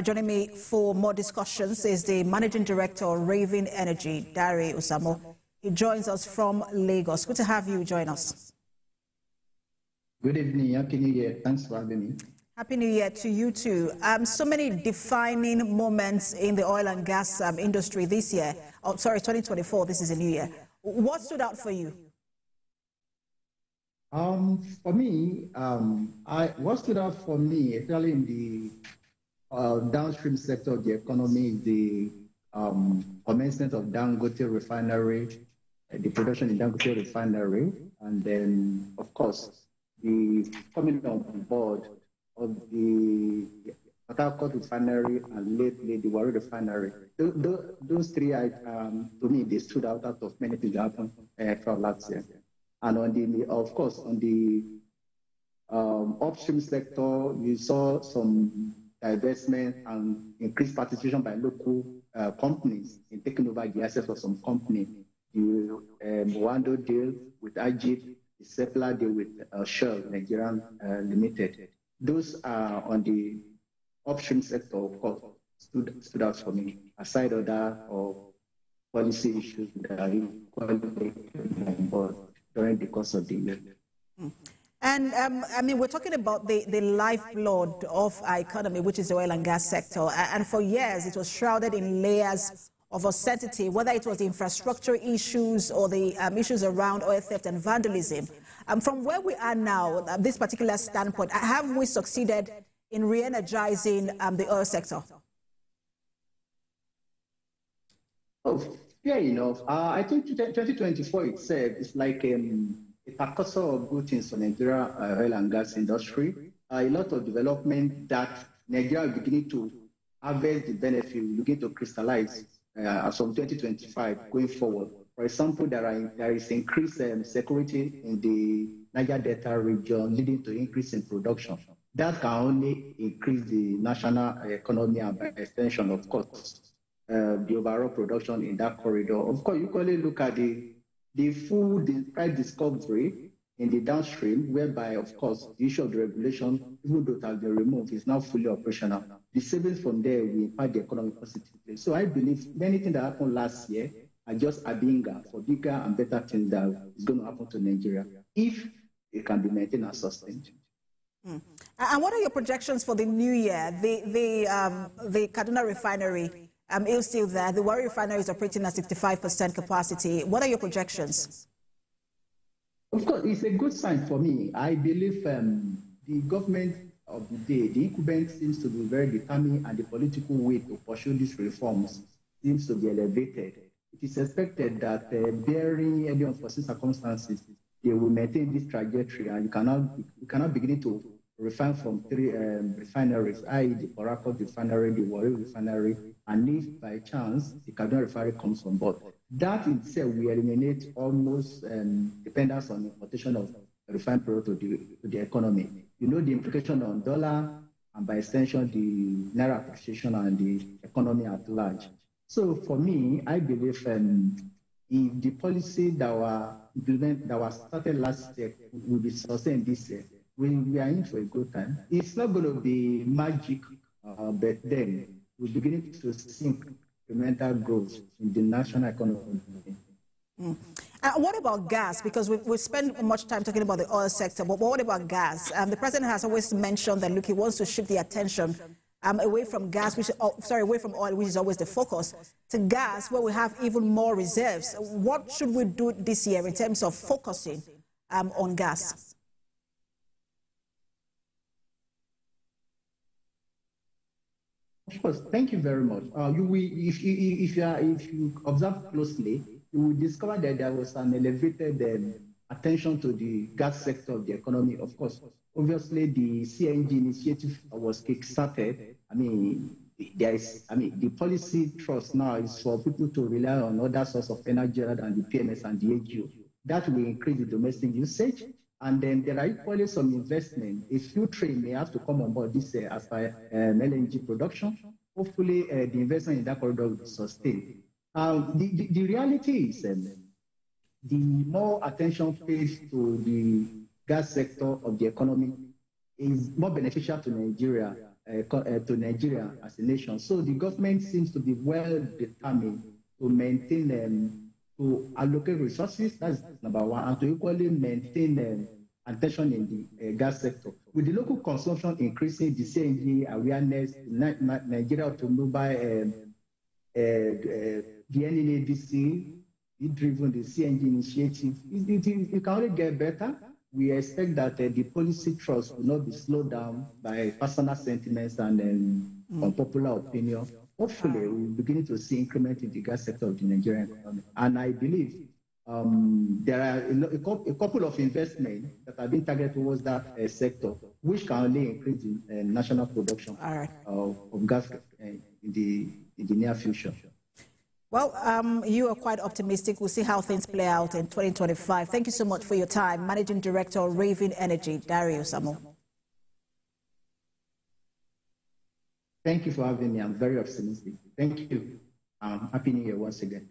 Joining me for more discussions is the Managing Director of Raven Energy, Osamo. He joins us from Lagos. Good to have you join us. Good evening. Happy New Year. Thanks for having me. Happy New Year to you too. So many defining moments in the oil and gas industry this year. Oh, sorry, 2024. This is a new year. What stood out for you? For me, what stood out for me, especially in the downstream sector of the economy, is the commencement of Dangote refinery, the production in Dangote refinery, and then, of course, the coming on board of the Port refinery and lately the Warri refinery. Those three, to me, they stood out of many things that happened from last year. And on the, of course, on the upstream sector, you saw some divestment and increased participation by local companies in taking over the assets of some company. The Wando deal with Egypt, the Sepla deal with Shell, Nigerian Limited. Those are on the upstream sector, of course, stood out for me, aside other policy issues that are equally important during the course of the year. And I mean, we're talking about the lifeblood of our economy, which is the oil and gas sector. And for years, it was shrouded in layers of uncertainty, whether it was the infrastructure issues or the issues around oil theft and vandalism. From where we are now, this particular standpoint, have we succeeded in re-energizing the oil sector? Oh, fair enough. I think 2024 itself is like a precursor of good things for Nigeria oil and gas industry. A lot of development that Nigeria is beginning to harvest the benefit, will begin to crystallize as from 2025 going forward. For example, there is increased security in the Niger Delta region, leading to increase in production. That can only increase the national economy and by extension, of course, the overall production in that corridor. Of course, you can only look at the full price discovery in the downstream, whereby, of course, the issue of the regulation, even though it has been removed, is now fully operational. The savings from there will impact the economy positively. So I believe many things that happened last year are just a binga for bigger and better things that is going to happen to Nigeria if it can be maintained and sustained. And what are your projections for the new year? The Kaduna refinery is still there. The Warri refinery is operating at 65% capacity. What are your projections? Of course, it's a good sign for me. I believe the government of the day, the incumbent, seems to be very determined, and the political will to pursue these reforms seems to be elevated. It is expected that bearing any unforeseen circumstances, they will maintain this trajectory, and you cannot begin to refine from three refineries, i.e. the Port refinery, the Warri refinery, and if by chance the Kaduna refinery comes on board. That itself will eliminate almost dependence on importation of refined product to the economy. You know the implication on dollar and by extension the naira appreciation and the economy at large. So for me, I believe if the policy that was started last year will be sustained this year, we are in for a good time. It's not going to be magic, but then we're beginning to see incremental growth in the national economy. What about gas? Because we spend much time talking about the oil sector, but what about gas? The president has always mentioned that, look, he wants to shift the attention away from gas, away from oil, which is always the focus, to gas, where we have even more reserves. What should we do this year in terms of focusing on gas? Of course, thank you very much. If you observe closely, you will discover that there was an elevated attention to the gas sector of the economy. Of course, obviously the CNG initiative was kick-started. The policy thrust now is for people to rely on other sources of energy other than the PMS and the AGO. That will increase the domestic usage. And then there are equally some investment. A few trains may have to come on board this year as per LNG production. Hopefully, the investment in that corridor will be sustained. The reality is the more attention paid to the gas sector of the economy is more beneficial to Nigeria to Nigeria as a nation. So the government seems to be well determined to maintain to allocate resources, that's number one, and to equally maintain attention in the gas sector. With the local consumption increasing, the CNG awareness, Nigeria Automobile, the NNADC, driven the CNG initiative, it can only get better. We expect that the policy trust will not be slowed down by personal sentiments and unpopular opinion. Hopefully, we're beginning to see increment in the gas sector of the Nigerian economy. And I believe there are a couple of investments that have been targeted towards that sector, which can only increase the national production of gas in the near future. Well, you are quite optimistic. We'll see how things play out in 2025. Thank you so much for your time. Managing Director of Raven Energy, Osamo. Thank you for having me. I'm very optimistic. Thank you. Happy New Year once again.